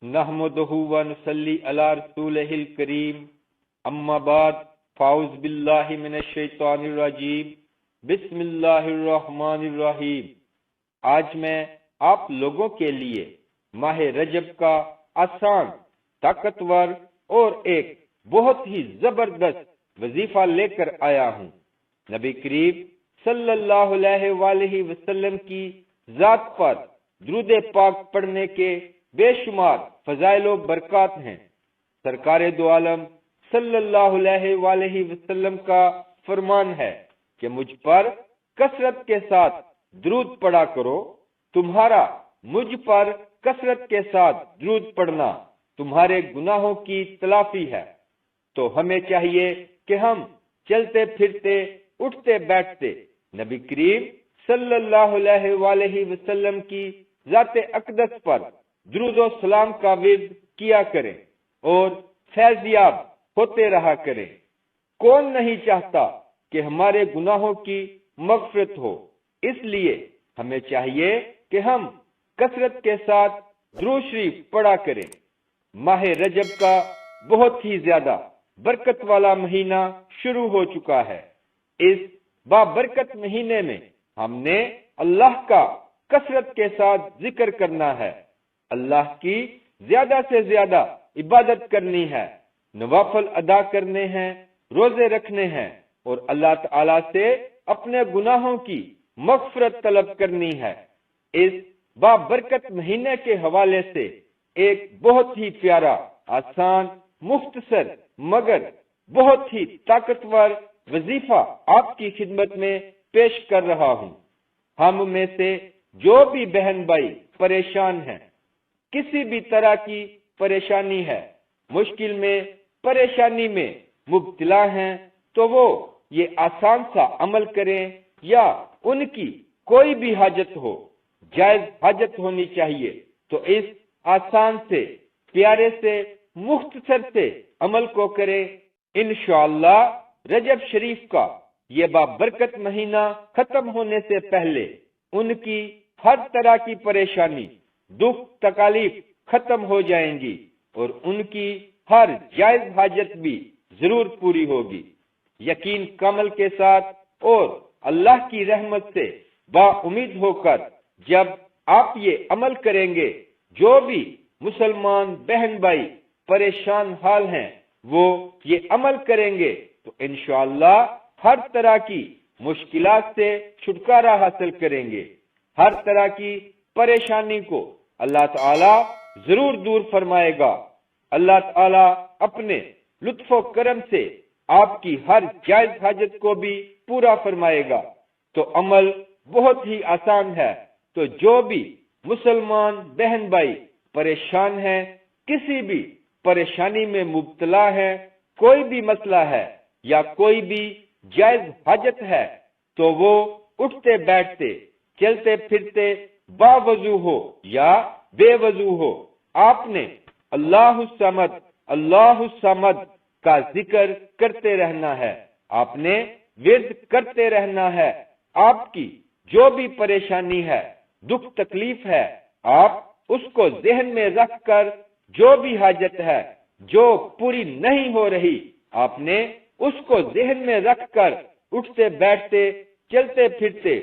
نحمدہ و نصلی علی رسولہ الکریم اما بعد فاعوذ باللہ من الشیطان الرجیم بسم اللہ الرحمن الرحیم۔ آج میں آپ لوگوں کے لیے ماہ رجب کا آسان، طاقتور اور ایک بہت ہی زبردست وظیفہ لے کر آیا ہوں۔ نبی کریم صلی اللہ علیہ وآلہ وسلم کی ذات پر درود پاک پڑھنے کے بے شمار فضائل و برکات ہیں۔ سرکار دو عالم صلی اللہ علیہ وآلہ وسلم کا فرمان ہے کہ مجھ پر کثرت کے ساتھ درود پڑھا کرو، تمہارا مجھ پر کثرت کے ساتھ درود پڑھنا تمہارے گناہوں کی تلافی ہے۔ تو ہمیں چاہیے کہ ہم چلتے پھرتے اٹھتے بیٹھتے نبی کریم صلی اللہ علیہ وآلہ وسلم کی ذات اقدس پر درود و سلام کا ورد کیا کریں اور فیضیاب ہوتے رہا کریں۔ کون نہیں چاہتا کہ ہمارے گناہوں کی مغفرت ہو؟ اس لیے ہمیں چاہیے کہ ہم کثرت کے ساتھ درود شریف پڑھا کریں۔ ماہ رجب کا بہت ہی زیادہ برکت والا مہینہ شروع ہو چکا ہے۔ اس بابرکت مہینے میں ہم نے اللہ کا کثرت کے ساتھ ذکر کرنا ہے، اللہ کی زیادہ سے زیادہ عبادت کرنی ہے، نوافل ادا کرنے ہیں، روزے رکھنے ہیں اور اللہ تعالی سے اپنے گناہوں کی مغفرت طلب کرنی ہے۔ اس بابرکت مہینے کے حوالے سے ایک بہت ہی پیارا، آسان، مختصر مگر بہت ہی طاقتور وظیفہ آپ کی خدمت میں پیش کر رہا ہوں۔ ہم میں سے جو بھی بہن بھائی پریشان ہیں، کسی بھی طرح کی پریشانی ہے، مشکل میں، پریشانی میں مبتلا ہیں، تو وہ یہ آسان سا عمل کریں، یا ان کی کوئی بھی حاجت ہو، جائز حاجت ہونی چاہیے، تو اس آسان سے، پیارے سے، مختصر سے عمل کو کریں۔ انشاءاللہ رجب شریف کا یہ بابرکت مہینہ ختم ہونے سے پہلے ان کی ہر طرح کی پریشانی، دکھ، تکالیف ختم ہو جائیں گی اور ان کی ہر جائز حاجت بھی ضرور پوری ہوگی۔ یقین کامل کے ساتھ اور اللہ کی رحمت سے با امید ہو کر جب آپ یہ عمل کریں گے، جو بھی مسلمان بہن بھائی پریشان حال ہیں وہ یہ عمل کریں گے تو انشاءاللہ ہر طرح کی مشکلات سے چھٹکارا حاصل کریں گے، ہر طرح کی پریشانی کو اللہ تعالی ضرور دور فرمائے گا۔ اللہ تعالی اپنے لطف و کرم سے آپ کی ہر جائز حاجت کو بھی پورا فرمائے گا۔ تو عمل بہت ہی آسان ہے، تو جو بھی مسلمان بہن بھائی پریشان ہیں، کسی بھی پریشانی میں مبتلا ہے، کوئی بھی مسئلہ ہے یا کوئی بھی جائز حاجت ہے، تو وہ اٹھتے بیٹھتے، چلتے پھرتے، باوضو ہو یا بے وضو ہو، آپ نے اللہ الصمد، اللہ الصمد کا ذکر کرتے رہنا ہے، آپ نے ورد کرتے رہنا ہے۔ آپ کی جو بھی پریشانی ہے، دکھ تکلیف ہے، آپ اس کو ذہن میں رکھ کر جو بھی حاجت ہے جو پوری نہیں ہو رہی، آپ نے اس کو ذہن میں رکھ کر اٹھتے بیٹھتے، چلتے پھرتے،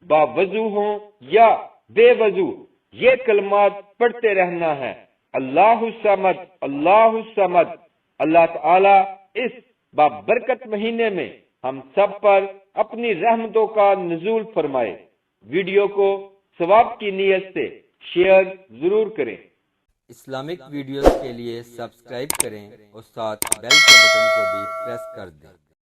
باوضو ہوں یا بے وضو، یہ کلمات پڑھتے رہنا ہے۔ اللہ الصمد، اللہ الصمد۔ اللہ تعالی اس بابرکت مہینے میں ہم سب پر اپنی رحمتوں کا نزول فرمائے۔ ویڈیو کو ثواب کی نیت سے شیئر ضرور کریں۔ اسلامک ویڈیوز کے لیے سبسکرائب کریں اور ساتھ بیل کے بٹن کو بھی پریس کر دیں۔